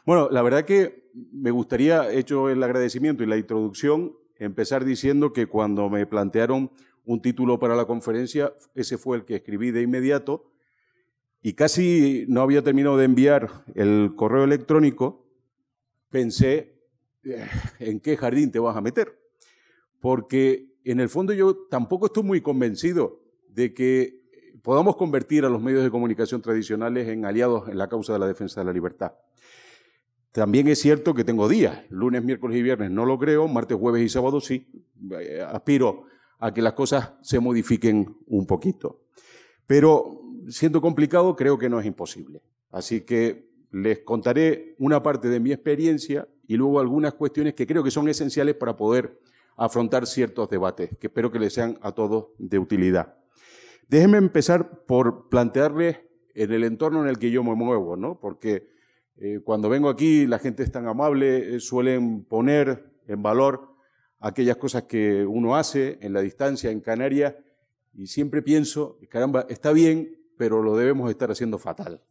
Bueno, la verdad que me gustaría, hecho el agradecimiento y la introducción, empezar diciendo que cuando me plantearon un título para la conferencia, ese fue el que escribí de inmediato, y casi no había terminado de enviar el correo electrónico, pensé, ¿en qué jardín te vas a meter? Porque en el fondo yo tampoco estoy muy convencido de que podamos convertir a los medios de comunicación tradicionales en aliados en la causa de la defensa de la libertad. También es cierto que tengo días, lunes, miércoles y viernes no lo creo, martes, jueves y sábado sí. Aspiro a que las cosas se modifiquen un poquito. Pero siendo complicado, creo que no es imposible. Así que les contaré una parte de mi experiencia y luego algunas cuestiones que creo que son esenciales para poder afrontar ciertos debates, que espero que les sean a todos de utilidad. Déjenme empezar por plantearles en el entorno en el que yo me muevo, ¿no? Porque cuando vengo aquí la gente es tan amable, suelen poner en valor aquellas cosas que uno hace en la distancia, en Canarias, y siempre pienso, caramba, está bien, pero lo debemos estar haciendo fatal.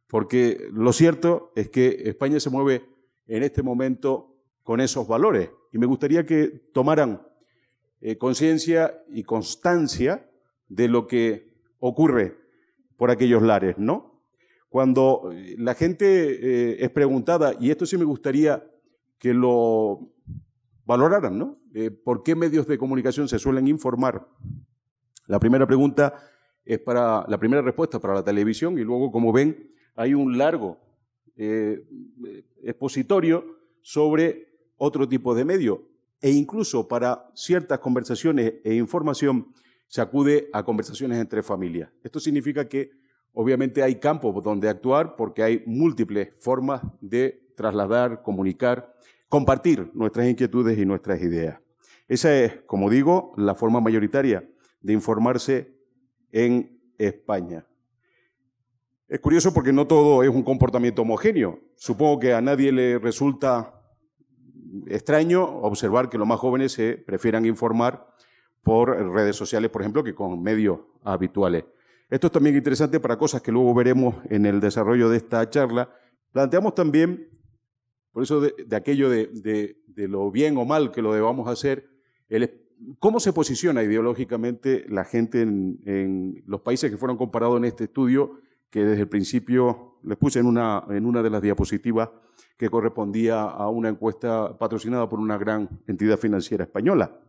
Porque lo cierto es que España se mueve en este momento con esos valores, y me gustaría que tomaran conciencia y constancia de lo que ocurre por aquellos lares, ¿no? Cuando la gente es preguntada, y esto sí me gustaría que lo valoraran, ¿no? ¿Por qué medios de comunicación se suelen informar? La primera pregunta es la primera respuesta para la televisión, y luego, como ven, hay un largo expositorio sobre otro tipo de medio, e incluso para ciertas conversaciones e información se acude a conversaciones entre familias. Esto significa que obviamente hay campos donde actuar porque hay múltiples formas de trasladar, comunicar, compartir nuestras inquietudes y nuestras ideas. Esa es, como digo, la forma mayoritaria de informarse en España. Es curioso porque no todo es un comportamiento homogéneo. Supongo que a nadie le resulta extraño observar que los más jóvenes se prefieran informar por redes sociales, por ejemplo, que con medios habituales. Esto es también interesante para cosas que luego veremos en el desarrollo de esta charla. Planteamos también, por eso de aquello de lo bien o mal que lo debamos hacer, cómo se posiciona ideológicamente la gente en los países que fueron comparados en este estudio, que desde el principio les puse en una de las diapositivas que correspondía a una encuesta patrocinada por una gran entidad financiera española,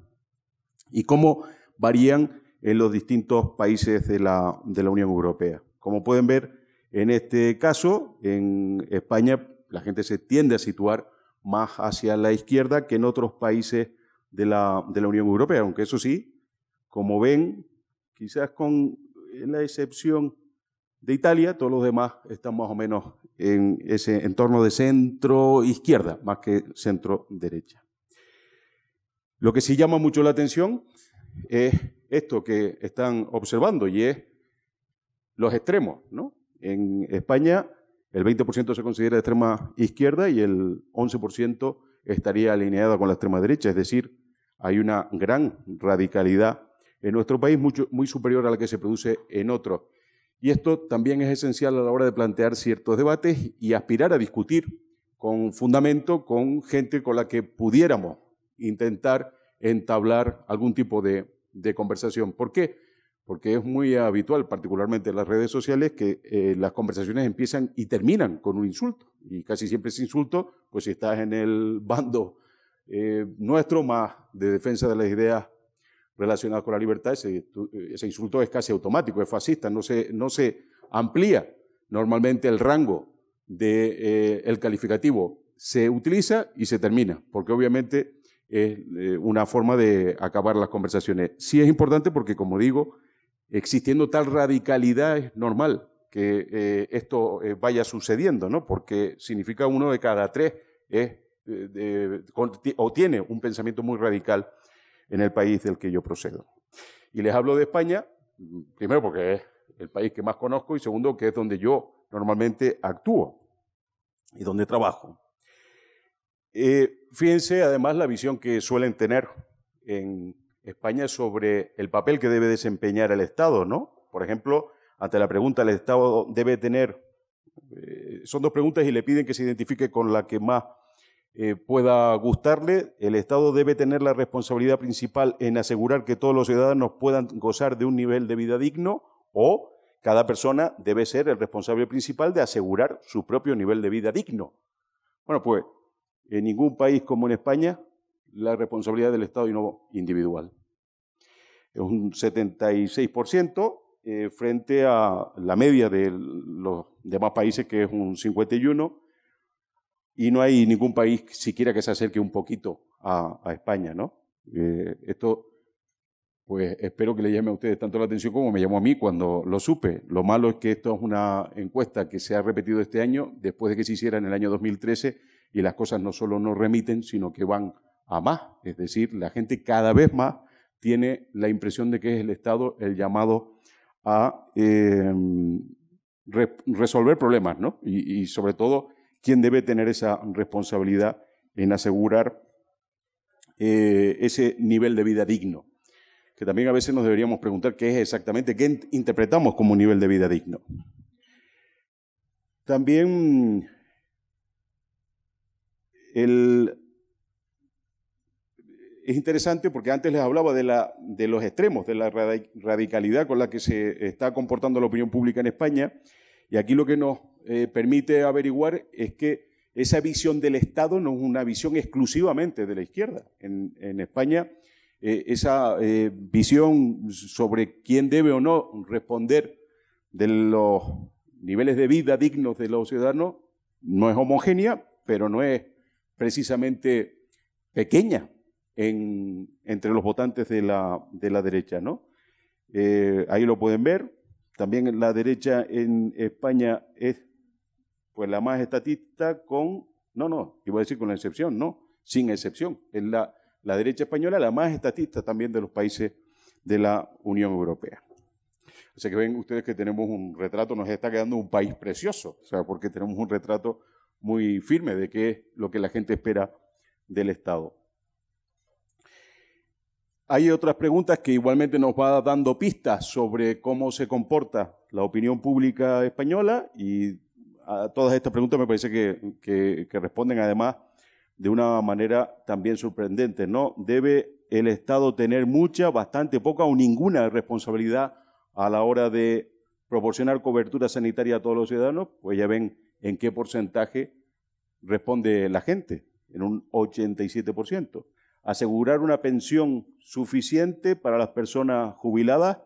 y cómo varían en los distintos países de la Unión Europea. Como pueden ver, en este caso, en España, la gente se tiende a situar más hacia la izquierda que en otros países de la Unión Europea, aunque eso sí, como ven, quizás con la excepción de Italia, todos los demás están más o menos en ese entorno de centro-izquierda, más que centro-derecha. Lo que sí llama mucho la atención es esto que están observando, y es los extremos, ¿no? En España el 20% se considera de extrema izquierda y el 11% estaría alineado con la extrema derecha, es decir, hay una gran radicalidad en nuestro país, muy superior a la que se produce en otros. Y esto también es esencial a la hora de plantear ciertos debates y aspirar a discutir con fundamento con gente con la que pudiéramos intentar entablar algún tipo de conversación. ¿Por qué? Porque es muy habitual, particularmente en las redes sociales, que las conversaciones empiezan y terminan con un insulto. Y casi siempre ese insulto, pues si estás en el bando nuestro, más de defensa de las ideas relacionadas con la libertad, ese insulto es casi automático, es fascista, no se amplía normalmente el rango del calificativo. Se utiliza y se termina, porque obviamente es una forma de acabar las conversaciones. Sí es importante porque, como digo, existiendo tal radicalidad es normal que esto vaya sucediendo, ¿no? Porque significa 1 de cada 3 o tiene un pensamiento muy radical en el país del que yo procedo. Y les hablo de España, primero porque es el país que más conozco y segundo que es donde yo normalmente actúo y donde trabajo. Fíjense además la visión que suelen tener en España sobre el papel que debe desempeñar el Estado, ¿no? Por ejemplo, ante la pregunta, ¿el Estado debe tener son dos preguntas y le piden que se identifique con la que más pueda gustarle. El Estado debe tener la responsabilidad principal en asegurar que todos los ciudadanos puedan gozar de un nivel de vida digno, o cada persona debe ser el responsable principal de asegurar su propio nivel de vida digno. Bueno, pues en ningún país como en España la responsabilidad del Estado y no individual. Es un 76% frente a la media de los demás países, que es un 51%. Y no hay ningún país siquiera que se acerque un poquito a España, ¿no? Esto, pues espero que le llame a ustedes tanto la atención como me llamó a mí cuando lo supe. Lo malo es que esto es una encuesta que se ha repetido este año, después de que se hiciera en el año 2013, y las cosas no solo no remiten, sino que van a más. Es decir, la gente cada vez más tiene la impresión de que es el Estado el llamado a resolver problemas, ¿no? Y sobre todo, quién debe tener esa responsabilidad en asegurar ese nivel de vida digno. Que también a veces nos deberíamos preguntar qué es exactamente, qué interpretamos como un nivel de vida digno. También es interesante porque antes les hablaba de los extremos, de la radicalidad con la que se está comportando la opinión pública en España, y aquí lo que nos permite averiguar es que esa visión del Estado no es una visión exclusivamente de la izquierda. En España, esa visión sobre quién debe o no responder de los niveles de vida dignos de los ciudadanos no es homogénea, pero no es precisamente pequeña entre los votantes de la derecha, ¿no? Ahí lo pueden ver. También la derecha en España es pues la más estatista con, iba a decir con la excepción, no, sin excepción. Es la derecha española la más estatista también de los países de la Unión Europea. O sea que ven ustedes que tenemos un retrato, nos está quedando un país precioso, o sea, porque tenemos un retrato muy firme de qué es lo que la gente espera del Estado. Hay otras preguntas que igualmente nos va dando pistas sobre cómo se comporta la opinión pública española, y a todas estas preguntas me parece que responden además de una manera también sorprendente, ¿no? ¿Debe el Estado tener mucha, bastante, poca o ninguna responsabilidad a la hora de proporcionar cobertura sanitaria a todos los ciudadanos? Pues ya ven en qué porcentaje responde la gente, en un 87%. ¿Asegurar una pensión suficiente para las personas jubiladas?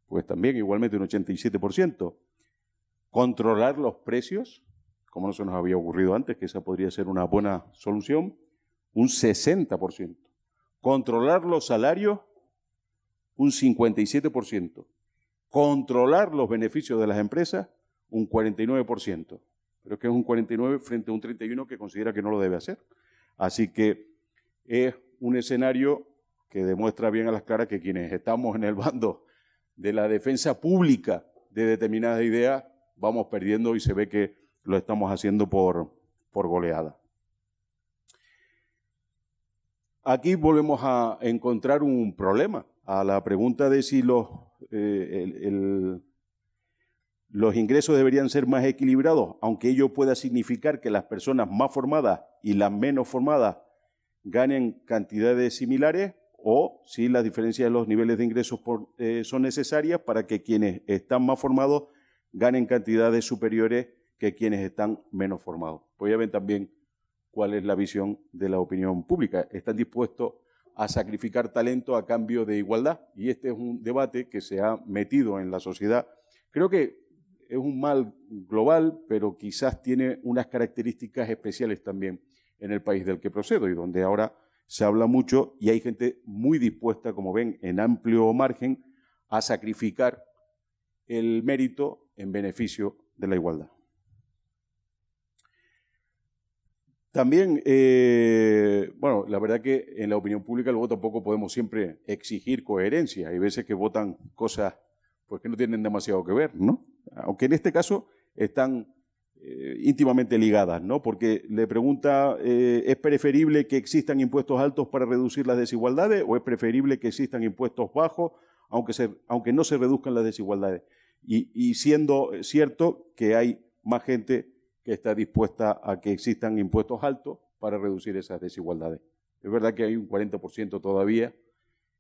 Pues también igualmente un 87%. ¿Controlar los precios? Como no se nos había ocurrido antes, que esa podría ser una buena solución, un 60%. ¿Controlar los salarios? Un 57%. ¿Controlar los beneficios de las empresas? Un 49%. Pero es que es un 49% frente a un 31% que considera que no lo debe hacer. Así que es un escenario que demuestra bien a las claras que quienes estamos en el bando de la defensa pública de determinadas ideas vamos perdiendo, y se ve que lo estamos haciendo por goleada. Aquí volvemos a encontrar un problema. A la pregunta de si los ingresos deberían ser más equilibrados, aunque ello pueda significar que las personas más formadas y las menos formadas ganen cantidades similares, o si las diferencias de los niveles de ingresos son necesarias para que quienes están más formados ganen cantidades superiores que quienes están menos formados. Pues ya ven también cuál es la visión de la opinión pública. Están dispuestos a sacrificar talento a cambio de igualdad, y este es un debate que se ha metido en la sociedad. Creo que es un mal global, pero quizás tiene unas características especiales también en el país del que procedo, y donde ahora se habla mucho y hay gente muy dispuesta, como ven, en amplio margen, a sacrificar el mérito en beneficio de la igualdad. También, bueno, la verdad que en la opinión pública luego tampoco podemos siempre exigir coherencia. Hay veces que votan cosas pues, que no tienen demasiado que ver, ¿no? Aunque en este caso están íntimamente ligadas, ¿no? Porque le pregunta, ¿es preferible que existan impuestos altos para reducir las desigualdades o es preferible que existan impuestos bajos aunque no se reduzcan las desigualdades? Y siendo cierto que hay más gente que está dispuesta a que existan impuestos altos para reducir esas desigualdades. Es verdad que hay un 40% todavía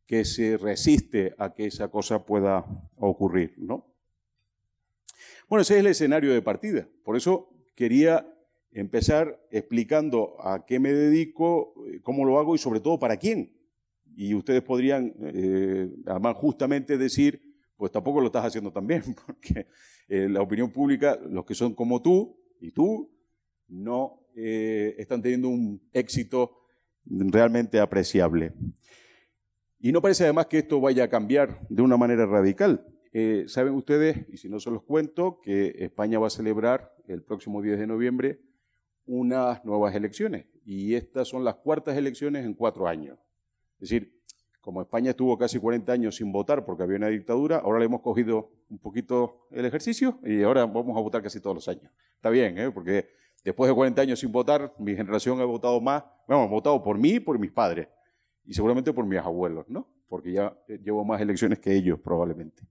que se resiste a que esa cosa pueda ocurrir, ¿no? Bueno, ese es el escenario de partida. Por eso quería empezar explicando a qué me dedico, cómo lo hago y sobre todo para quién. Y ustedes podrían, además, justamente decir, pues tampoco lo estás haciendo tan bien, porque la opinión pública, los que son como tú y tú, no están teniendo un éxito realmente apreciable. Y no parece además que esto vaya a cambiar de una manera radical. Saben ustedes, y si no se los cuento, que España va a celebrar el próximo 10 de noviembre unas nuevas elecciones. Y estas son las cuartas elecciones en 4 años. Es decir, como España estuvo casi 40 años sin votar porque había una dictadura, ahora le hemos cogido un poquito el ejercicio y ahora vamos a votar casi todos los años. Está bien, porque después de 40 años sin votar, mi generación ha votado más, bueno, han votado por mí y por mis padres. Y seguramente por mis abuelos, ¿no? Porque ya llevo más elecciones que ellos, probablemente.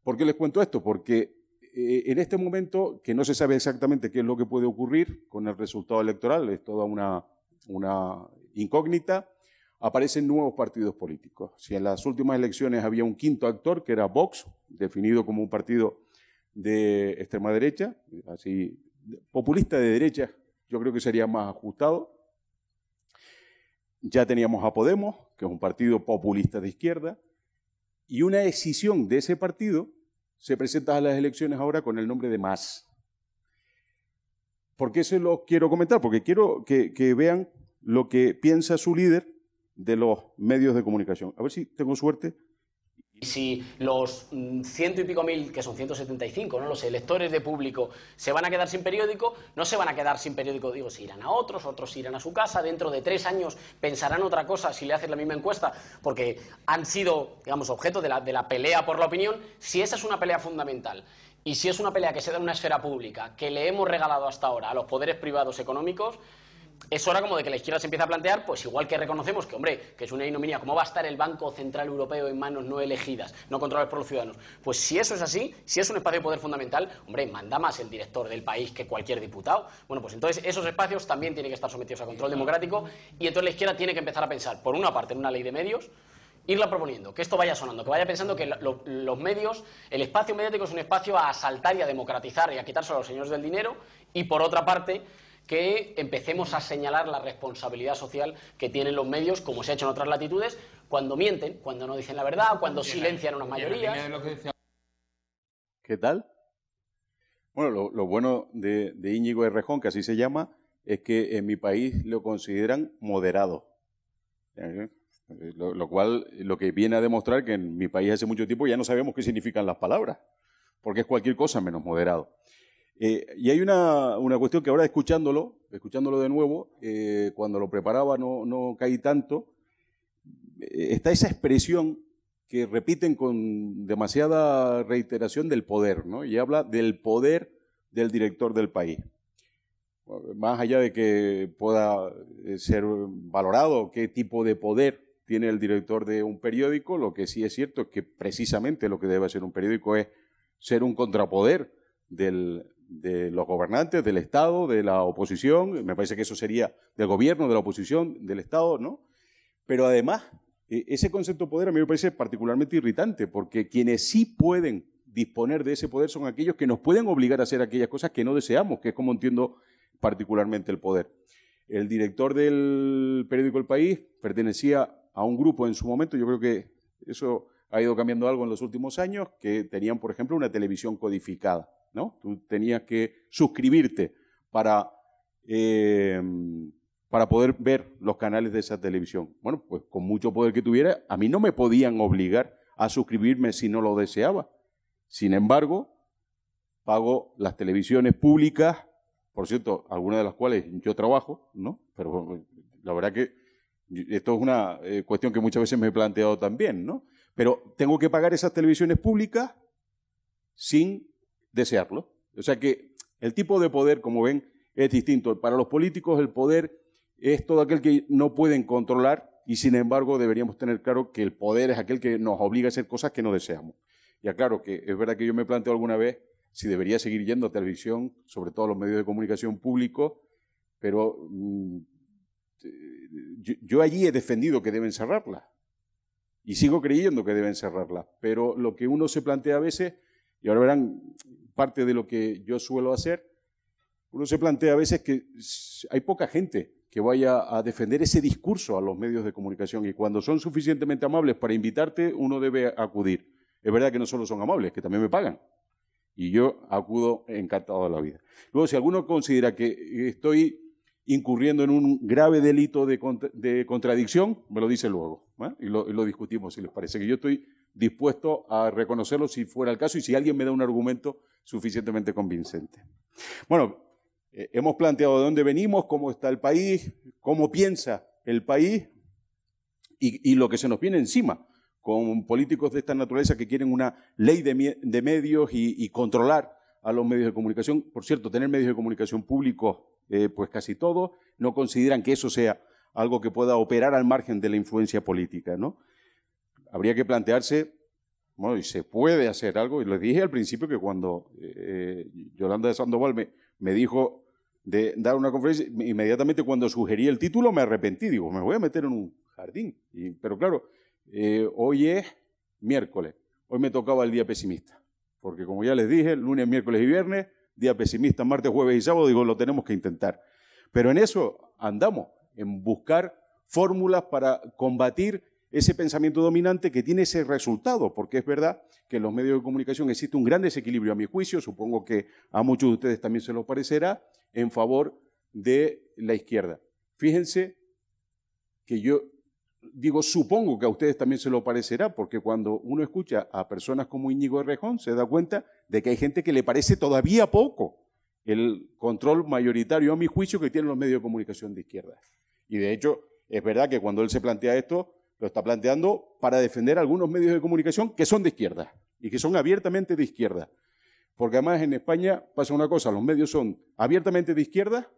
¿Por qué les cuento esto? Porque en este momento, que no se sabe exactamente qué es lo que puede ocurrir con el resultado electoral, es toda una incógnita, aparecen nuevos partidos políticos. Si en las últimas elecciones había un quinto actor, que era Vox, definido como un partido de extrema derecha, así populista de derecha, yo creo que sería más ajustado. Ya teníamos a Podemos, que es un partido populista de izquierda, y una escisión de ese partido se presenta a las elecciones ahora con el nombre de MAS. ¿Por qué se lo quiero comentar? Porque quiero que vean lo que piensa su líder de los medios de comunicación. A ver si tengo suerte. Y si los 100 y pico mil, que son 175, no lo sé, lectores de Público, se van a quedar sin periódico, no se van a quedar sin periódico, digo, se irán a otros, otros irán a su casa, dentro de 3 años pensarán otra cosa si le hacen la misma encuesta, porque han sido, digamos, objeto de la pelea por la opinión. Si esa es una pelea fundamental y si es una pelea que se da en una esfera pública, que le hemos regalado hasta ahora a los poderes privados económicos, es hora como de que la izquierda se empiece a plantear, pues igual que reconocemos que, hombre, que es una ignominia, ¿cómo va a estar el Banco Central Europeo en manos no elegidas, no controladas por los ciudadanos? Pues si eso es así, si es un espacio de poder fundamental, hombre, manda más el director del país que cualquier diputado. Bueno, pues entonces esos espacios también tienen que estar sometidos a control democrático y entonces la izquierda tiene que empezar a pensar, por una parte, en una ley de medios, irla proponiendo, que esto vaya sonando, que vaya pensando que los medios, el espacio mediático es un espacio a asaltar y a democratizar y a quitarse a los señores del dinero, y por otra parte que empecemos a señalar la responsabilidad social que tienen los medios, como se ha hecho en otras latitudes, cuando mienten, cuando no dicen la verdad, cuando silencian unas mayorías. ¿Qué tal? Bueno, lo bueno de Íñigo Errejón, que así se llama, es que en mi país lo consideran moderado. Lo cual, lo que viene a demostrar que en mi país hace mucho tiempo ya no sabemos qué significan las palabras, porque es cualquier cosa menos moderado. Y hay una cuestión que ahora escuchándolo de nuevo, cuando lo preparaba no caí tanto, está esa expresión que repiten con demasiada reiteración del poder, ¿no? Y habla del poder del director del país. Más allá de que pueda ser valorado qué tipo de poder tiene el director de un periódico, lo que sí es cierto es que precisamente lo que debe ser un periódico es ser un contrapoder de los gobernantes, del Estado, de la oposición. Me parece que eso sería del gobierno, de la oposición, del Estado, ¿no? Pero además, ese concepto de poder a mí me parece particularmente irritante, porque quienes sí pueden disponer de ese poder son aquellos que nos pueden obligar a hacer aquellas cosas que no deseamos, que es como entiendo particularmente el poder. El director del periódico El País pertenecía a un grupo en su momento, yo creo que eso ha ido cambiando algo en los últimos años, que tenían, por ejemplo, una televisión codificada, ¿no? Tú tenías que suscribirte para poder ver los canales de esa televisión. Bueno, pues con mucho poder que tuviera, a mí no me podían obligar a suscribirme si no lo deseaba. Sin embargo, pago las televisiones públicas, por cierto, algunas de las cuales yo trabajo, ¿no? Pero la verdad que esto es una cuestión que muchas veces me he planteado también, ¿no? Pero tengo que pagar esas televisiones públicas sin desearlo. O sea que el tipo de poder, como ven, es distinto. Para los políticos el poder es todo aquel que no pueden controlar y, sin embargo, deberíamos tener claro que el poder es aquel que nos obliga a hacer cosas que no deseamos. Ya claro que es verdad que yo me planteo alguna vez si debería seguir yendo a televisión, sobre todo los medios de comunicación públicos, pero yo allí he defendido que deben cerrarla y sigo creyendo que deben cerrarla, pero lo que uno se plantea a veces, y ahora verán parte de lo que yo suelo hacer, uno se plantea a veces que hay poca gente que vaya a defender ese discurso a los medios de comunicación y cuando son suficientemente amables para invitarte, uno debe acudir. Es verdad que no solo son amables, que también me pagan. Y yo acudo encantado de la vida. Luego, si alguno considera que estoy incurriendo en un grave delito de contradicción, me lo dice luego, ¿eh? y lo discutimos, si les parece. Que yo estoy dispuesto a reconocerlo si fuera el caso y si alguien me da un argumento suficientemente convincente. Bueno, hemos planteado de dónde venimos, cómo está el país, cómo piensa el país y lo que se nos viene encima con políticos de esta naturaleza que quieren una ley de medios y controlar a los medios de comunicación. Por cierto, tener medios de comunicación públicos, pues casi todos, no consideran que eso sea algo que pueda operar al margen de la influencia política, ¿no? Habría que plantearse, bueno, y se puede hacer algo, y les dije al principio que cuando Yolanda de Sandoval me dijo de dar una conferencia, inmediatamente cuando sugerí el título me arrepentí, digo, me voy a meter en un jardín. Pero claro, hoy es miércoles, hoy me tocaba el día pesimista, porque como ya les dije, lunes, miércoles y viernes, día pesimista, martes, jueves y sábado, digo, lo tenemos que intentar. Pero en eso andamos, en buscar fórmulas para combatir ese pensamiento dominante que tiene ese resultado, porque es verdad que en los medios de comunicación existe un gran desequilibrio, a mi juicio, supongo que a muchos de ustedes también se lo parecerá, en favor de la izquierda. Fíjense que yo digo, supongo que a ustedes también se lo parecerá, porque cuando uno escucha a personas como Íñigo Errejón, se da cuenta de que hay gente que le parece todavía poco el control mayoritario, a mi juicio, que tienen los medios de comunicación de izquierda. Y de hecho, es verdad que cuando él se plantea esto, lo está planteando para defender algunos medios de comunicación que son de izquierda y que son abiertamente de izquierda. Porque además en España pasa una cosa, los medios son abiertamente de izquierda,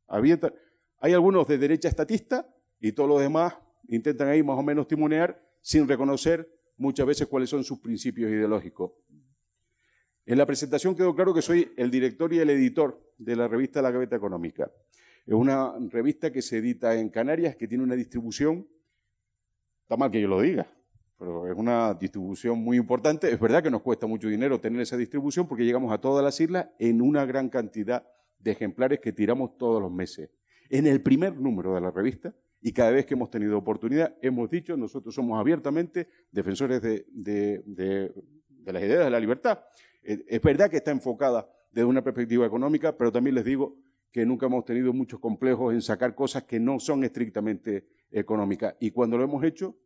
hay algunos de derecha estatista y todos los demás intentan ahí más o menos timonear sin reconocer muchas veces cuáles son sus principios ideológicos. En la presentación quedó claro que soy el director y el editor de la revista La Gaveta Económica. Es una revista que se edita en Canarias, que tiene una distribución, está mal que yo lo diga, pero es una distribución muy importante. Es verdad que nos cuesta mucho dinero tener esa distribución porque llegamos a todas las islas en una gran cantidad de ejemplares que tiramos todos los meses. En el primer número de la revista, y cada vez que hemos tenido oportunidad, hemos dicho, nosotros somos abiertamente defensores de las ideas de la libertad. Es verdad que está enfocada desde una perspectiva económica, pero también les digo que nunca hemos tenido muchos complejos en sacar cosas que no son estrictamente económicas. Y cuando lo hemos hecho,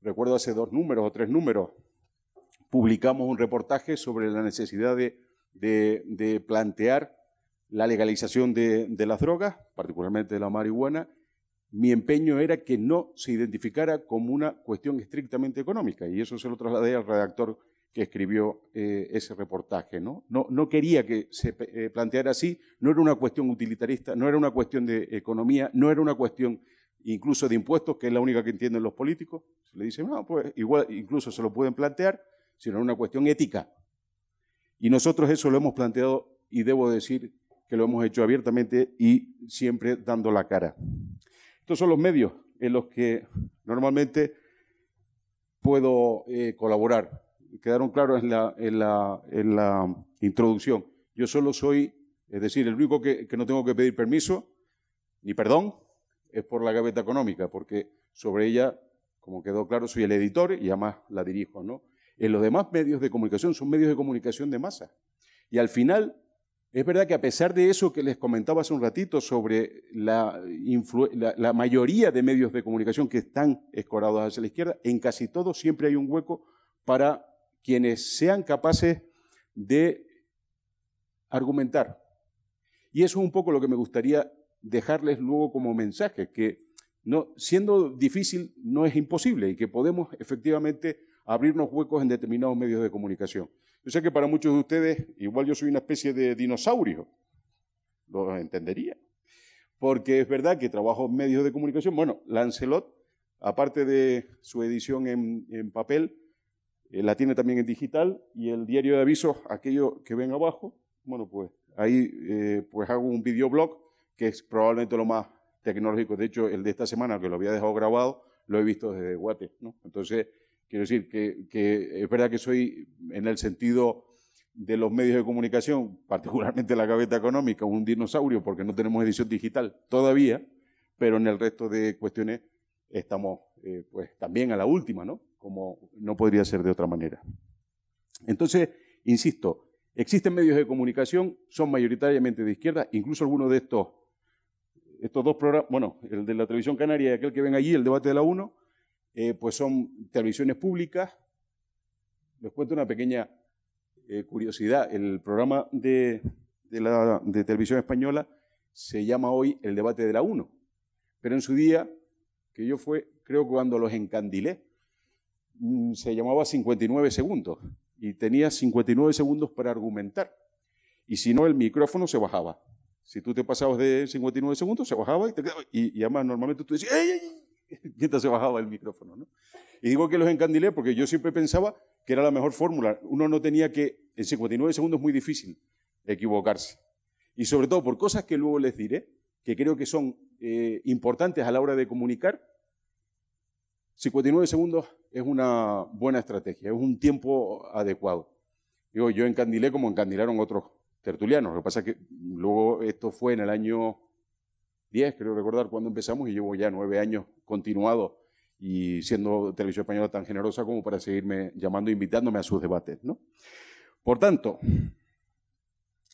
recuerdo hace 2 números o 3 números, publicamos un reportaje sobre la necesidad de plantear la legalización de las drogas, particularmente de la marihuana. Mi empeño era que no se identificara como una cuestión estrictamente económica, y eso se lo trasladé al redactor que escribió ese reportaje, ¿no? No quería que se planteara así, no era una cuestión utilitarista, no era una cuestión de economía, no era una cuestión incluso de impuestos, que es la única que entienden los políticos. Se le dice, no, pues igual incluso se lo pueden plantear, sino una cuestión ética. Y nosotros eso lo hemos planteado y debo decir que lo hemos hecho abiertamente y siempre dando la cara. Estos son los medios en los que normalmente puedo colaborar. Quedaron claros en la introducción. Yo solo soy, es decir, el único que no tengo que pedir permiso, ni perdón, es por la Gaveta Económica, porque sobre ella, como quedó claro, soy el editor y además la dirijo, ¿no? En los demás medios de comunicación son medios de comunicación de masa. Y al final, es verdad que a pesar de eso que les comentaba hace un ratito sobre la mayoría de medios de comunicación que están escorados hacia la izquierda, en casi todos siempre hay un hueco para quienes sean capaces de argumentar. Y eso es un poco lo que me gustaría dejarles luego como mensaje, que no, siendo difícil no es imposible y que podemos efectivamente abrirnos huecos en determinados medios de comunicación. Yo sé que para muchos de ustedes, igual yo soy una especie de dinosaurio, lo entendería, porque es verdad que trabajo en medios de comunicación. Bueno, Lancelot, aparte de su edición en papel, la tiene también en digital, y el diario de avisos, aquello que ven abajo, bueno, pues ahí pues hago un videoblog, que es probablemente lo más tecnológico. De hecho, el de esta semana, que lo había dejado grabado, lo he visto desde Guate, ¿no? Entonces, quiero decir que es verdad que soy, en el sentido de los medios de comunicación, particularmente la gaveta económica, un dinosaurio, porque no tenemos edición digital todavía, pero en el resto de cuestiones estamos pues también a la última, ¿no? Como no podría ser de otra manera. Entonces, insisto, existen medios de comunicación, son mayoritariamente de izquierda, incluso algunos de estos dos programas, bueno, el de la televisión canaria y aquel que ven allí, el debate de la 1, pues son televisiones públicas. Les cuento una pequeña curiosidad. El programa de televisión española se llama hoy el debate de la 1, pero en su día, que yo creo que cuando los encandilé, se llamaba 59 segundos y tenía 59 segundos para argumentar, y si no el micrófono se bajaba. Si tú te pasabas de 59 segundos, se bajaba y te quedaba, y además normalmente tú decías ¡ey, ey! Mientras se bajaba el micrófono, ¿no? Y digo que los encandilé porque yo siempre pensaba que era la mejor fórmula. Uno no tenía que, en 59 segundos es muy difícil equivocarse, y sobre todo por cosas que luego les diré, que creo que son importantes a la hora de comunicar. 59 segundos es una buena estrategia, es un tiempo adecuado. Digo, yo encandilé como encandilaron otros tertulianos. Lo que pasa es que luego esto fue en el año 10, creo recordar, cuando empezamos, y llevo ya 9 años continuado y siendo Televisión Española tan generosa como para seguirme llamando e invitándome a sus debates, ¿no? Por tanto,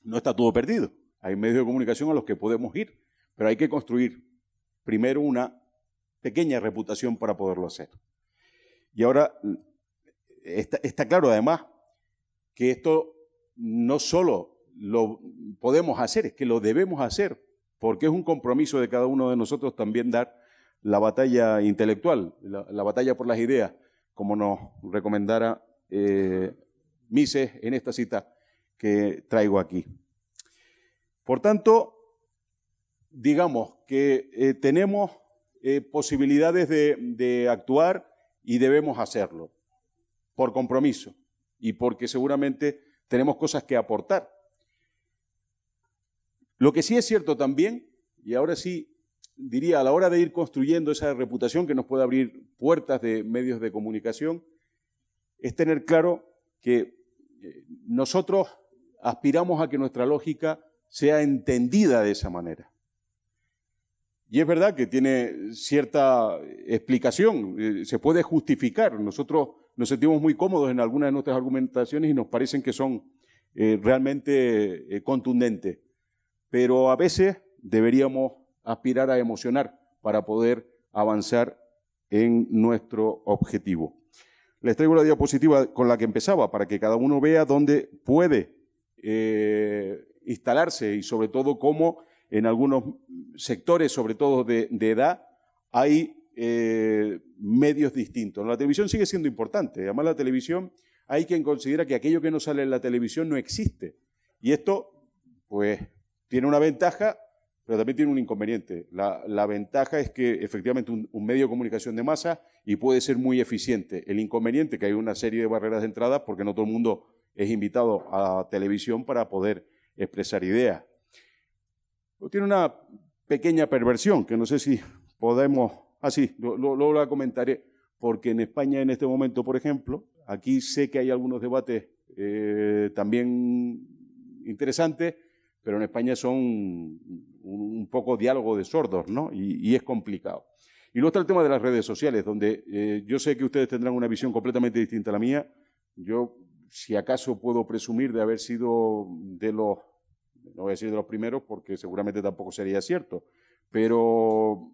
no está todo perdido. Hay medios de comunicación a los que podemos ir, pero hay que construir primero una pequeña reputación para poderlo hacer. Y ahora está claro, además, que esto no solo lo podemos hacer, es que lo debemos hacer, porque es un compromiso de cada uno de nosotros también dar la batalla intelectual, la batalla por las ideas, como nos recomendara Mises en esta cita que traigo aquí. Por tanto, digamos que tenemos posibilidades de actuar y debemos hacerlo por compromiso y porque seguramente tenemos cosas que aportar. Lo que sí es cierto también, y ahora sí diría, a la hora de ir construyendo esa reputación que nos puede abrir puertas de medios de comunicación, es tener claro que nosotros aspiramos a que nuestra lógica sea entendida de esa manera. Y es verdad que tiene cierta explicación, se puede justificar. Nosotros nos sentimos muy cómodos en algunas de nuestras argumentaciones y nos parecen que son realmente contundentes. Pero a veces deberíamos aspirar a emocionar para poder avanzar en nuestro objetivo. Les traigo la diapositiva con la que empezaba para que cada uno vea dónde puede instalarse y sobre todo cómo en algunos sectores, sobre todo de edad, hay medios distintos. La televisión sigue siendo importante. Además, la televisión, hay quien considera que aquello que no sale en la televisión no existe. Y esto, pues, tiene una ventaja, pero también tiene un inconveniente. La ventaja es que, efectivamente, un medio de comunicación de masa y puede ser muy eficiente. El inconveniente, que hay una serie de barreras de entrada porque no todo el mundo es invitado a televisión para poder expresar ideas. Tiene una pequeña perversión, que no sé si podemos... sí, luego la comentaré, porque en España en este momento, por ejemplo, aquí sé que hay algunos debates también interesantes, pero en España son un poco diálogo de sordos, ¿no? Y es complicado. Y luego está el tema de las redes sociales, donde yo sé que ustedes tendrán una visión completamente distinta a la mía. Yo, si acaso, puedo presumir de haber sido de los... No voy a decir de los primeros porque seguramente tampoco sería cierto, pero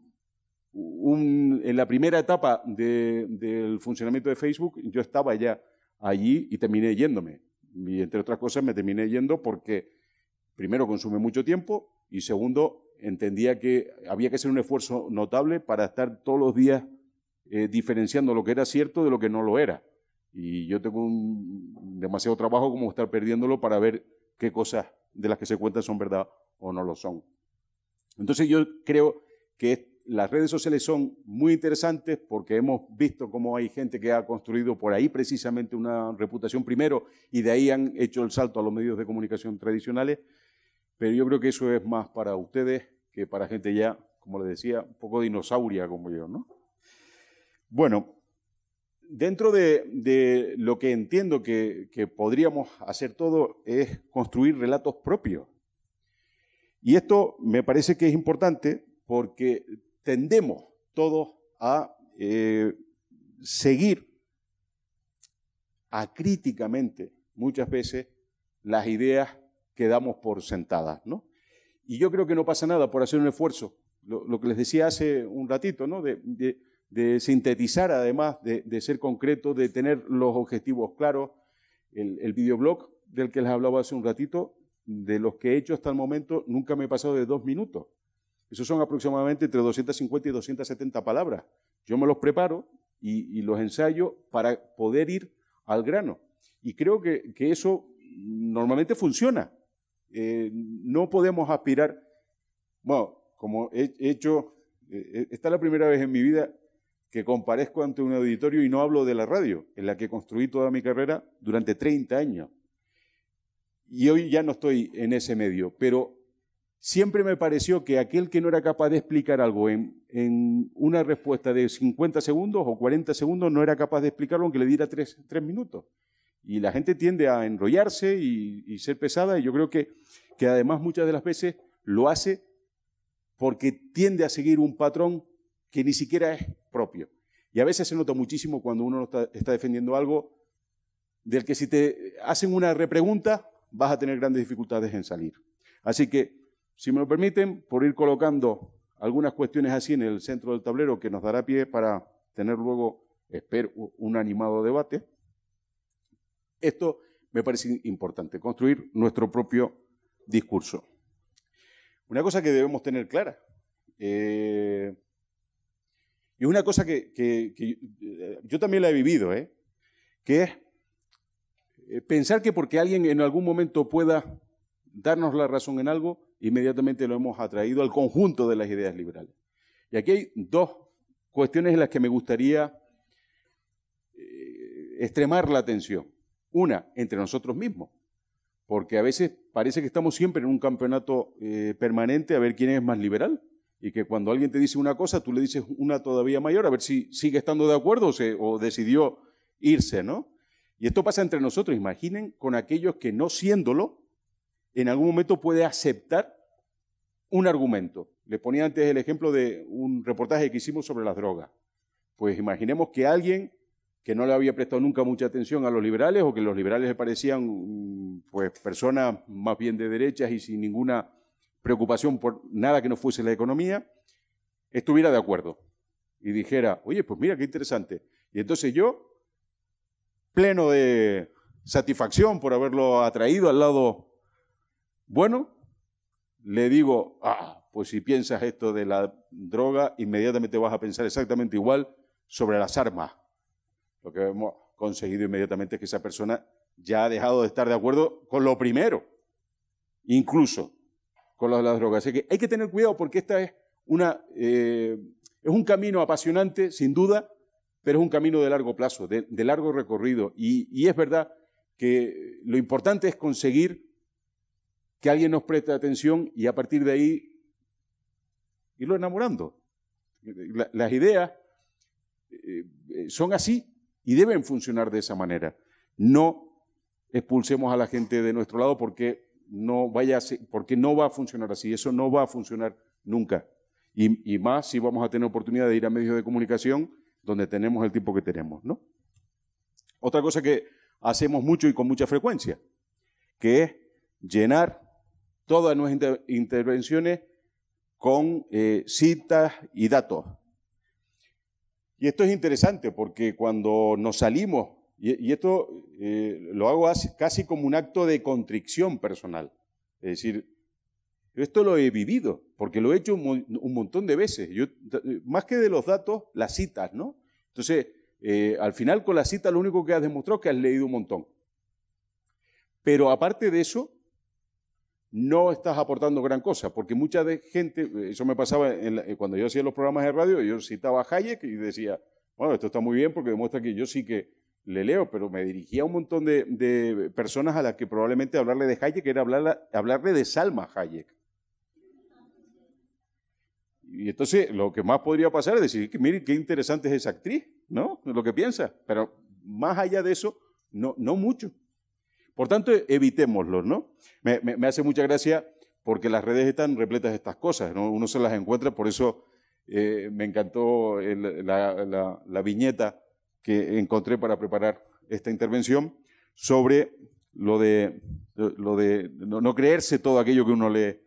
en la primera etapa del funcionamiento de Facebook yo estaba ya allí y terminé yéndome. Y entre otras cosas me terminé yendo porque primero consume mucho tiempo y segundo entendía que había que hacer un esfuerzo notable para estar todos los días diferenciando lo que era cierto de lo que no lo era. Y yo tengo demasiado trabajo como estar perdiéndolo para ver qué cosas de las que se cuentan son verdad o no lo son. Entonces yo creo que las redes sociales son muy interesantes porque hemos visto cómo hay gente que ha construido por ahí precisamente una reputación primero y de ahí han hecho el salto a los medios de comunicación tradicionales, pero yo creo que eso es más para ustedes que para gente ya, como les decía, un poco dinosauria como yo, ¿no? Bueno, dentro de lo que entiendo que podríamos hacer todo es construir relatos propios. Y esto me parece que es importante porque tendemos todos a seguir acríticamente muchas veces las ideas que damos por sentadas, ¿no? Y yo creo que no pasa nada por hacer un esfuerzo. Lo que les decía hace un ratito, ¿no? De sintetizar, además, de ser concreto, de tener los objetivos claros. El videoblog del que les hablaba hace un ratito, de los que he hecho hasta el momento, nunca me he pasado de 2 minutos. Esos son aproximadamente entre 250 y 270 palabras. Yo me los preparo y los ensayo para poder ir al grano. Y creo que eso normalmente funciona. No podemos aspirar... Bueno, como he hecho... esta es la primera vez en mi vida que comparezco ante un auditorio y no hablo de la radio, en la que construí toda mi carrera durante 30 años. Y hoy ya no estoy en ese medio, pero siempre me pareció que aquel que no era capaz de explicar algo en una respuesta de 50 segundos o 40 segundos no era capaz de explicarlo aunque le diera 3 minutos. Y la gente tiende a enrollarse y ser pesada, y yo creo que además muchas de las veces lo hace porque tiende a seguir un patrón que ni siquiera es propio. Y a veces se nota muchísimo cuando uno está defendiendo algo del que si te hacen una repregunta vas a tener grandes dificultades en salir. Así que, si me lo permiten, por ir colocando algunas cuestiones así en el centro del tablero que nos dará pie para tener luego, espero, un animado debate, esto me parece importante, construir nuestro propio discurso. Una cosa que debemos tener clara, y es una cosa que yo también la he vivido, que es pensar que porque alguien en algún momento pueda darnos la razón en algo, inmediatamente lo hemos atraído al conjunto de las ideas liberales. Y aquí hay 2 cuestiones en las que me gustaría extremar la atención. Una, entre nosotros mismos, porque a veces parece que estamos siempre en un campeonato permanente a ver quién es más liberal, y que cuando alguien te dice una cosa, tú le dices una todavía mayor, a ver si sigue estando de acuerdo o decidió irse, ¿no? Y esto pasa entre nosotros. Imaginen con aquellos que, no siéndolo, en algún momento puede aceptar un argumento. Les ponía antes el ejemplo de un reportaje que hicimos sobre las drogas. Pues imaginemos que alguien que no le había prestado nunca mucha atención a los liberales, o que los liberales le parecían pues personas más bien de derechas y sin ninguna preocupación por nada que no fuese la economía, estuviera de acuerdo y dijera, oye, pues mira qué interesante. Y entonces yo, pleno de satisfacción por haberlo atraído al lado bueno, le digo, pues si piensas esto de la droga, inmediatamente vas a pensar exactamente igual sobre las armas. Lo que hemos conseguido inmediatamente es que esa persona ya ha dejado de estar de acuerdo con lo primero, incluso con lo de las drogas. Así que hay que tener cuidado porque esta es un camino apasionante, sin duda, pero es un camino de largo plazo, de largo recorrido. Y es verdad que lo importante es conseguir que alguien nos preste atención y a partir de ahí irlo enamorando. Las ideas son así y deben funcionar de esa manera. No expulsemos a la gente de nuestro lado porque no va a funcionar así. Eso no va a funcionar nunca. Y más si vamos a tener oportunidad de ir a medios de comunicación donde tenemos el tiempo que tenemos, ¿no? Otra cosa que hacemos mucho y con mucha frecuencia, que es llenar todas nuestras intervenciones con citas y datos. Y esto es interesante porque cuando nos salimos, y esto lo hago casi como un acto de contrición personal, es decir, esto lo he vivido, porque lo he hecho un montón de veces. Yo, más que de los datos, las citas, ¿no? Entonces, al final con la cita lo único que has demostrado es que has leído un montón. Pero aparte de eso, no estás aportando gran cosa, porque mucha gente, eso me pasaba cuando yo hacía los programas de radio, yo citaba a Hayek y decía, bueno, esto está muy bien porque demuestra que yo sí que le leo, pero me dirigía a un montón de personas a las que probablemente hablarle de Hayek era hablarle de Salma Hayek. Y entonces lo que más podría pasar es decir, que miren qué interesante es esa actriz, ¿no? Lo que piensa, pero más allá de eso, no mucho. Por tanto, evitémoslo, ¿no? Me hace mucha gracia porque las redes están repletas de estas cosas, ¿no? Uno se las encuentra, por eso me encantó la viñeta que encontré para preparar esta intervención sobre lo de no creerse todo aquello que uno lee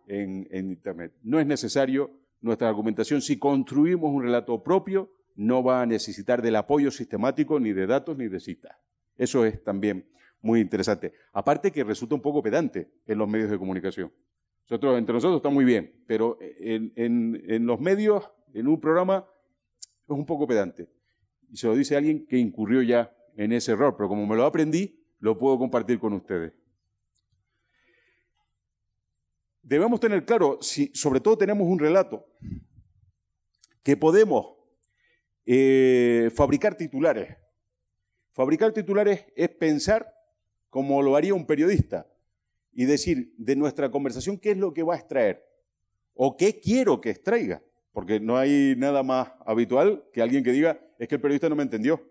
en Internet. No es necesario nuestra argumentación. Si construimos un relato propio, no va a necesitar del apoyo sistemático, ni de datos, ni de citas. Eso es también muy interesante. Aparte que resulta un poco pedante en los medios de comunicación. Entre nosotros está muy bien, pero en los medios, en un programa, es un poco pedante. Y se lo dice alguien que incurrió ya en ese error, pero como me lo aprendí, lo puedo compartir con ustedes. Debemos tener claro, si sobre todo tenemos un relato, que podemos fabricar titulares. Fabricar titulares es pensar como lo haría un periodista y decir de nuestra conversación qué es lo que va a extraer o qué quiero que extraiga, porque no hay nada más habitual que alguien que diga es que el periodista no me entendió,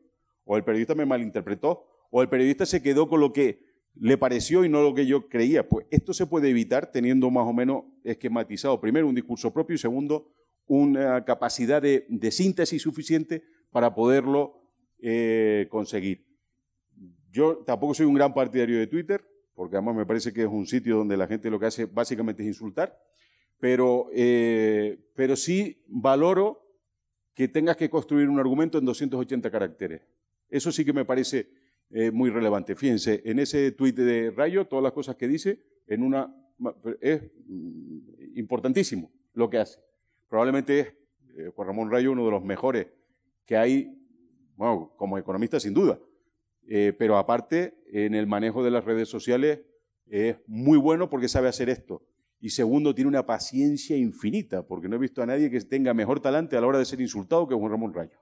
o el periodista me malinterpretó, o el periodista se quedó con lo que le pareció y no lo que yo creía. Pues esto se puede evitar teniendo más o menos esquematizado, primero, un discurso propio y segundo, una capacidad de síntesis suficiente para poderlo conseguir. Yo tampoco soy un gran partidario de Twitter, porque además me parece que es un sitio donde la gente lo que hace básicamente es insultar, pero sí valoro que tengas que construir un argumento en 280 caracteres. Eso sí que me parece muy relevante. Fíjense, en ese tuit de Rayo, todas las cosas que dice, es importantísimo lo que hace. Probablemente es Juan Ramón Rayo uno de los mejores que hay, bueno, como economista sin duda, pero aparte en el manejo de las redes sociales es muy bueno porque sabe hacer esto. Y segundo, tiene una paciencia infinita, porque no he visto a nadie que tenga mejor talante a la hora de ser insultado que Juan Ramón Rayo.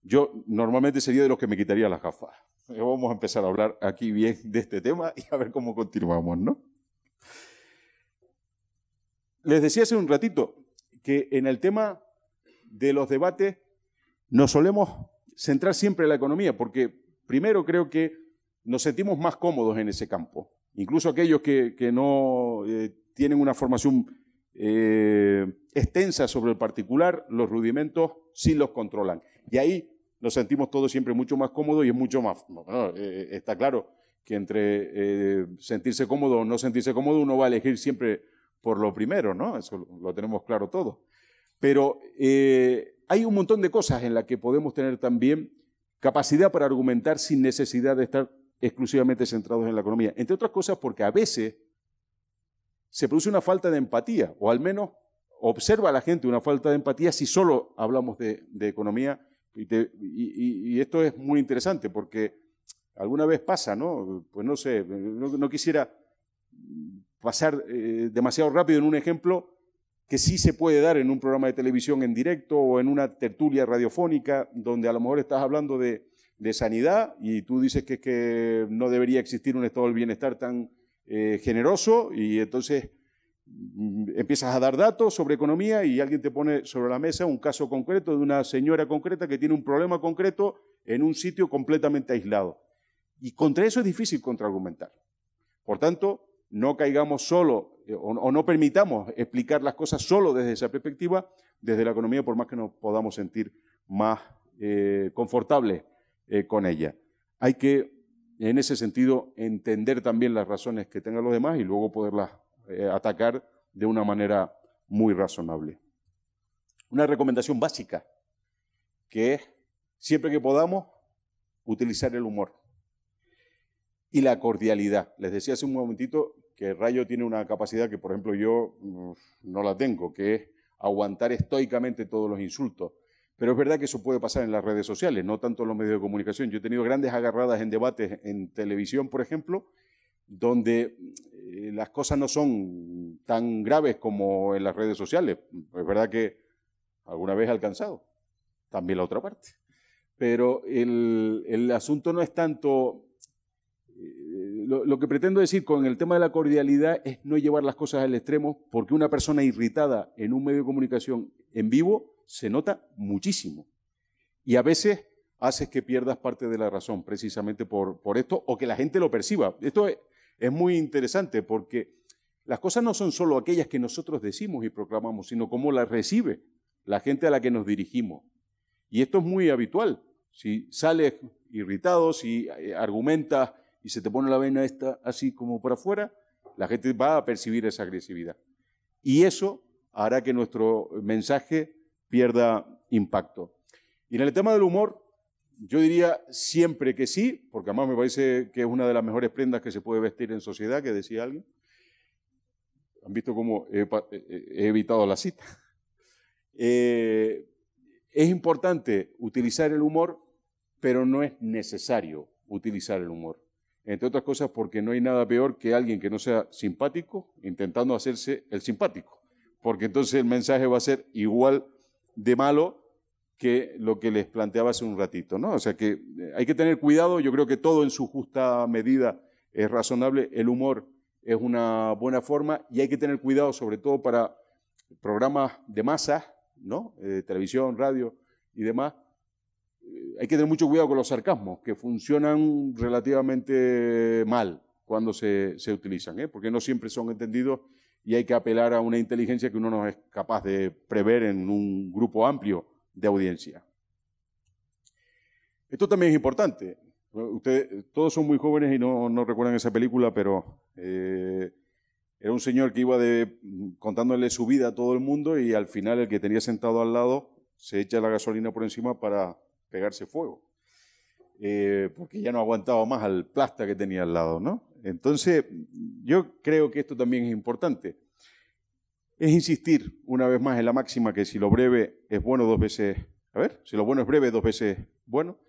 Yo normalmente sería de los que me quitaría las gafas. Vamos a empezar a hablar aquí bien de este tema y a ver cómo continuamos, ¿no? Les decía hace un ratito que en el tema de los debates nos solemos centrar siempre en la economía, porque primero creo que nos sentimos más cómodos en ese campo. Incluso aquellos que no tienen una formación extensa sobre el particular, los rudimentos sí los controlan. Y ahí nos sentimos todos siempre mucho más cómodos y es mucho más... está claro que entre sentirse cómodo o no sentirse cómodo uno va a elegir siempre por lo primero, ¿no? Eso lo tenemos claro todos. Pero hay un montón de cosas en las que podemos tener también capacidad para argumentar sin necesidad de estar exclusivamente centrados en la economía. Entre otras cosas porque a veces se produce una falta de empatía, o al menos observa a la gente una falta de empatía si solo hablamos de economía. Y esto es muy interesante porque alguna vez pasa, ¿no? Pues no sé, no quisiera pasar demasiado rápido en un ejemplo que sí se puede dar en un programa de televisión en directo o en una tertulia radiofónica donde a lo mejor estás hablando de sanidad y tú dices que no debería existir un estado del bienestar tan generoso y entonces empiezas a dar datos sobre economía y alguien te pone sobre la mesa un caso concreto de una señora concreta que tiene un problema concreto en un sitio completamente aislado. Y contra eso es difícil contraargumentar. Por tanto, no caigamos solo o no permitamos explicar las cosas solo desde esa perspectiva, desde la economía, por más que nos podamos sentir más confortables con ella. Hay que, en ese sentido, entender también las razones que tengan los demás y luego poderlas atacar de una manera muy razonable. Una recomendación básica, que es, siempre que podamos, utilizar el humor y la cordialidad. Les decía hace un momentito que Rayo tiene una capacidad que, por ejemplo, yo no la tengo, que es aguantar estoicamente todos los insultos. Pero es verdad que eso puede pasar en las redes sociales, no tanto en los medios de comunicación. Yo he tenido grandes agarradas en debates en televisión, por ejemplo, donde las cosas no son tan graves como en las redes sociales. Es verdad que alguna vez he alcanzado, también la otra parte. Pero el asunto no es tanto... Lo que pretendo decir con el tema de la cordialidad es no llevar las cosas al extremo, porque una persona irritada en un medio de comunicación en vivo se nota muchísimo. Y a veces haces que pierdas parte de la razón, precisamente por esto, o que la gente lo perciba. Esto es muy interesante, porque las cosas no son solo aquellas que nosotros decimos y proclamamos, sino cómo las recibe la gente a la que nos dirigimos. Y esto es muy habitual. Si sales irritado, si argumentas y se te pone la vena esta así como por afuera, la gente va a percibir esa agresividad. Y eso hará que nuestro mensaje pierda impacto. Y en el tema del humor, yo diría siempre que sí, porque además me parece que es una de las mejores prendas que se puede vestir en sociedad, que decía alguien. ¿Han visto cómo he evitado la cita? Es importante utilizar el humor, pero no es necesario utilizar el humor. Entre otras cosas porque no hay nada peor que alguien que no sea simpático intentando hacerse el simpático, porque entonces el mensaje va a ser igual de malo que lo que les planteaba hace un ratito, ¿no? O sea que hay que tener cuidado, yo creo que todo en su justa medida es razonable, el humor es una buena forma y hay que tener cuidado sobre todo para programas de masas, ¿no? Televisión, radio y demás. Hay que tener mucho cuidado con los sarcasmos, que funcionan relativamente mal cuando se utilizan, porque no siempre son entendidos y hay que apelar a una inteligencia que uno no es capaz de prever en un grupo amplio de audiencia. Esto también es importante. Ustedes todos son muy jóvenes y no recuerdan esa película, pero era un señor que iba contándole su vida a todo el mundo y al final el que tenía sentado al lado se echa la gasolina por encima para pegarse fuego, porque ya no aguantaba más al plasta que tenía al lado, ¿no? Entonces, yo creo que esto también es importante. Es insistir una vez más en la máxima que si lo breve es bueno dos veces, si lo bueno es breve dos veces bueno,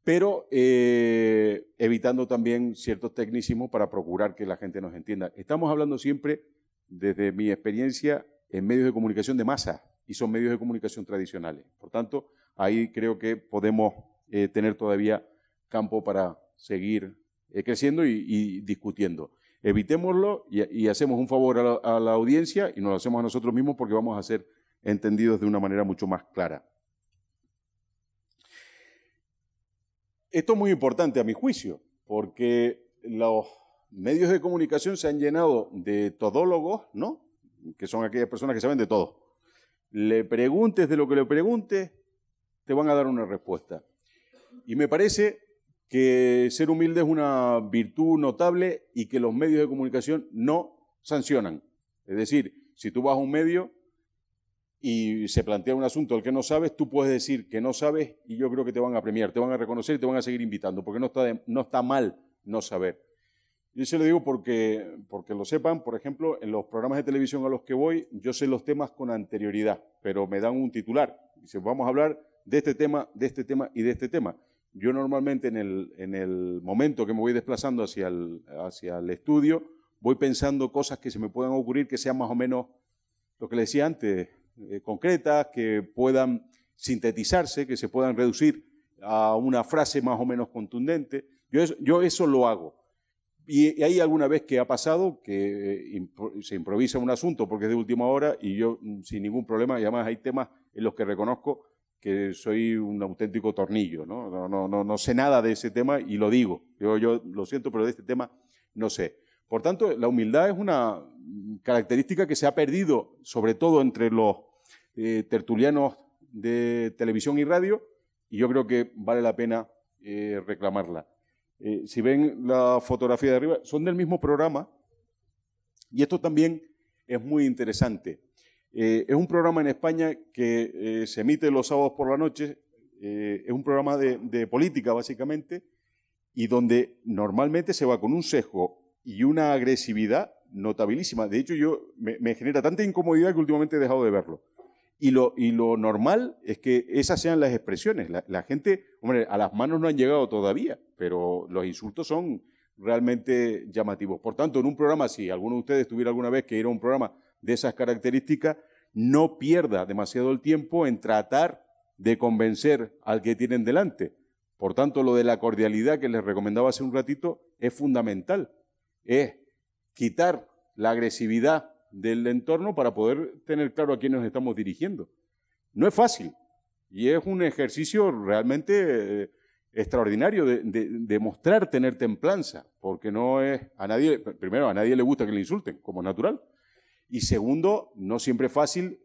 pero evitando también ciertos tecnicismos para procurar que la gente nos entienda. Estamos hablando siempre, desde mi experiencia, en medios de comunicación de masa, y son medios de comunicación tradicionales. Por tanto, ahí creo que podemos tener todavía campo para seguir creciendo y discutiendo. Evitémoslo y hacemos un favor a la audiencia y nos lo hacemos a nosotros mismos porque vamos a ser entendidos de una manera mucho más clara. Esto es muy importante a mi juicio, porque los medios de comunicación se han llenado de todólogos, ¿no? Que son aquellas personas que saben de todo. Le preguntes de lo que le preguntes, te van a dar una respuesta. Y me parece que ser humilde es una virtud notable y que los medios de comunicación no sancionan. Es decir, si tú vas a un medio y se plantea un asunto del que no sabes, tú puedes decir que no sabes y yo creo que te van a premiar, te van a reconocer y te van a seguir invitando, porque no está mal no saber. Yo se lo digo porque lo sepan, por ejemplo, en los programas de televisión a los que voy, yo sé los temas con anterioridad, pero me dan un titular. Dicen, vamos a hablar de este tema, de este tema y de este tema. Yo normalmente en el momento que me voy desplazando hacia el estudio, voy pensando cosas que se me puedan ocurrir que sean más o menos, lo que les decía antes, concretas, que puedan sintetizarse, que se puedan reducir a una frase más o menos contundente. Yo eso lo hago. Y hay alguna vez que ha pasado que se improvisa un asunto porque es de última hora y yo sin ningún problema, y además hay temas en los que reconozco que soy un auténtico tornillo, ¿no? No sé nada de ese tema y lo digo. Yo lo siento, pero de este tema no sé. Por tanto, la humildad es una característica que se ha perdido, sobre todo entre los tertulianos de televisión y radio, y yo creo que vale la pena reclamarla. Si ven la fotografía de arriba, son del mismo programa y esto también es muy interesante. Es un programa en España que se emite los sábados por la noche, es un programa de política básicamente y donde normalmente se va con un sesgo y una agresividad notabilísima. De hecho, me genera tanta incomodidad que últimamente he dejado de verlo. Y lo normal es que esas sean las expresiones. La gente, hombre, a las manos no han llegado todavía, pero los insultos son realmente llamativos. Por tanto, en un programa, si alguno de ustedes tuviera alguna vez que ir a un programa de esas características, no pierda demasiado el tiempo en tratar de convencer al que tienen delante. Por tanto, lo de la cordialidad que les recomendaba hace un ratito es fundamental. Es quitar la agresividad del entorno para poder tener claro a quién nos estamos dirigiendo. No es fácil y es un ejercicio realmente extraordinario de mostrar tener templanza, porque no es a nadie, primero, a nadie le gusta que le insulten, como es natural, y segundo, no siempre es fácil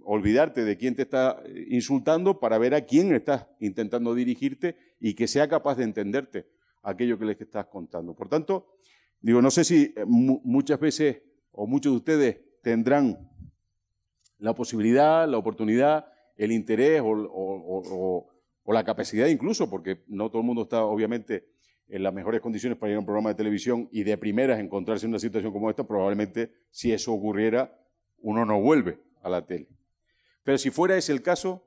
olvidarte de quién te está insultando para ver a quién estás intentando dirigirte y que sea capaz de entenderte aquello que les estás contando. Por tanto, digo, no sé si muchas veces o muchos de ustedes tendrán la posibilidad, la oportunidad, el interés o la capacidad incluso, porque no todo el mundo está obviamente en las mejores condiciones para ir a un programa de televisión y de primeras encontrarse en una situación como esta, probablemente si eso ocurriera, uno no vuelve a la tele. Pero si fuera ese el caso,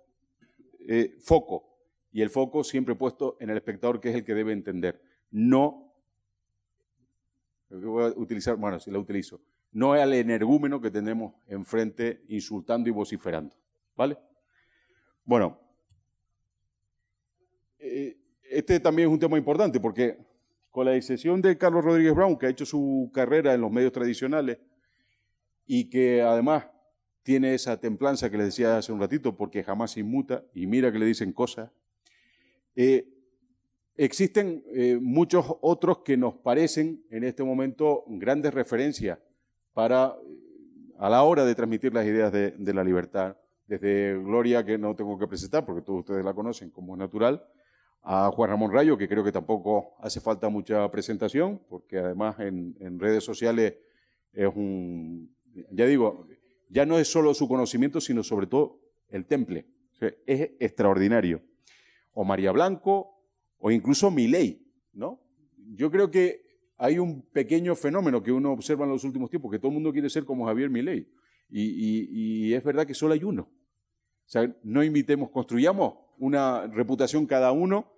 foco. Y el foco siempre puesto en el espectador, que es el que debe entender. No, voy a utilizar, bueno, si la utilizo, no es al energúmeno que tenemos enfrente insultando y vociferando. ¿Vale? Bueno, este también es un tema importante porque con la excepción de Carlos Rodríguez Brown, que ha hecho su carrera en los medios tradicionales y que además tiene esa templanza que les decía hace un ratito porque jamás se inmuta y mira que le dicen cosas, existen muchos otros que nos parecen en este momento grandes referencias para a la hora de transmitir las ideas de la libertad. Desde Gloria, que no tengo que presentar porque todos ustedes la conocen como es natural, a Juan Ramón Rayo, que creo que tampoco hace falta mucha presentación, porque además en redes sociales es ya digo, ya no es solo su conocimiento, sino sobre todo el temple. O sea, es extraordinario. O María Blanco, o incluso Milei, ¿no? Yo creo que hay un pequeño fenómeno que uno observa en los últimos tiempos, que todo el mundo quiere ser como Javier Milei. Y es verdad que solo hay uno. O sea, no imitemos, construyamos una reputación cada uno,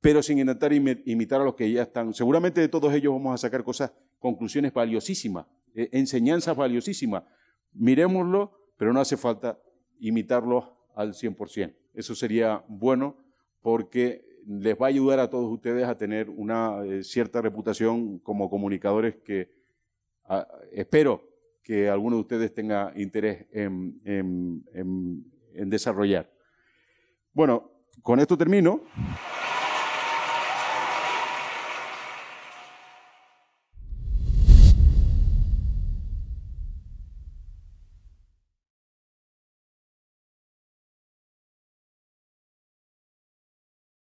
pero sin intentar imitar a los que ya están. Seguramente de todos ellos vamos a sacar conclusiones valiosísimas, enseñanzas valiosísimas. Mirémoslo, pero no hace falta imitarlos al 100%. Eso sería bueno porque les va a ayudar a todos ustedes a tener una cierta reputación como comunicadores que espero que alguno de ustedes tenga interés en desarrollar. Bueno, con esto termino.